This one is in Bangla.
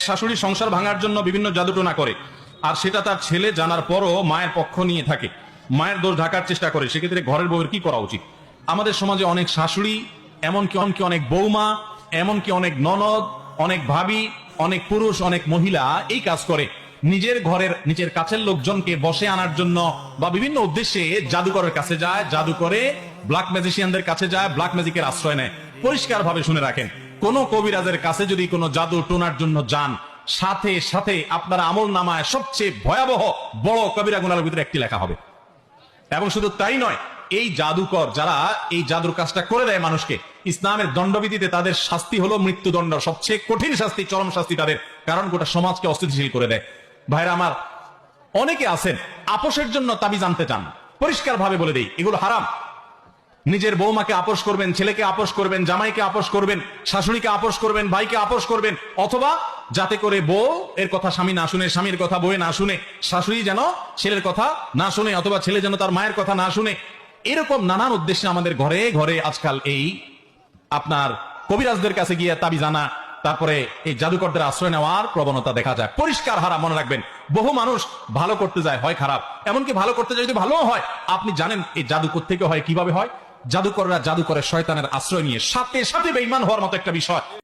শাশুড়ি সংসার ভাঙার জন্য বিভিন্ন জাদুটোনা করে, আর সেটা তার ছেলে জানার পরও মায়ের পক্ষ নিয়ে থাকে, মায়ের দোষ ঢাকার চেষ্টা করে, সেক্ষেত্রে ঘরের বউয়ের কি করা উচিত? আমাদের সমাজে অনেক শাশুড়ি, এমনকি অনেক বৌমা, এমনকি অনেক ননদ, অনেক ভাবি, অনেক পুরুষ, অনেক মহিলা এই কাজ করে। নিজের ঘরের নিজের কাছের লোকজনকে বসে আনার জন্য বা বিভিন্ন উদ্দেশ্যে জাদুকরের কাছে যায়, জাদু করে ব্ল্যাক ম্যাজিশিয়ানদের কাছে যায়, ব্ল্যাক ম্যাজিকের আশ্রয় নেয়। পরিষ্কার ভাবে শুনে রাখেন, কোন কবিরাজের কাছে যদি কোনো জাদু টোনার জন্য যান, সাথে সাথে আপনার আমল নামায় সবচেয়ে ভয়াবহ বড় কবিরা গুনাহের ভিতরে একটি লেখা হবে। এবং শুধু তাই নয়, এই জাদুকর যারা এই জাদুর কাজটা করে দেয় মানুষকে, ইসলামের দণ্ডবিধিতে তাদের শাস্তি হলো মৃত্যুদণ্ড, সবচেয়ে কঠিন শাস্তি, চরম শাস্তি তাদের, কারণ গোটা সমাজকে অস্থিতিশীল করে দেয়। ভাইরা আমার, অনেকে আছেন আপোষের জন্য তাবিজ আনতে চান, পরিষ্কার ভাবে বলে দেই এগুলো হারাম। নিজের বৌমাকে আপোষ করবেন, ছেলেকে আপোষ করবেন, জামাইকে আপোষ করবেন, শাশুড়িকে আপোষ করবেন, ভাইকে আপোষ করবেন, অথবা যাতে করে বউ এর কথা স্বামী না শুনে, স্বামীর কথা বউয়ে না শুনে, শাশুড়ি যেন ছেলের কথা না শুনে, অথবা ছেলে যেন তার মায়ের কথা না শুনে। এরকম নানান উদ্দেশ্যে আমাদের ঘরে ঘরে আজকাল এই আপনার কবিরাজদের কাছে গিয়ে তাবিজ আনা, তারপরে এই জাদুকরদের আশ্রয় নেওয়ার প্রবণতা দেখা যায়। পরিষ্কার হারাম, মনে রাখবেন। বহু মানুষ ভালো করতে যায়, হয় খারাপ, এমনকি ভালো করতে যায় যদি ভালো হয়, আপনি জানেন এই জাদু থেকে হয়, কিভাবে হয়? জাদুকররা জাদু করে শয়তানের আশ্রয় নিয়ে, সাথে সাথে বেঈমান হওয়ার মতো একটা বিষয়।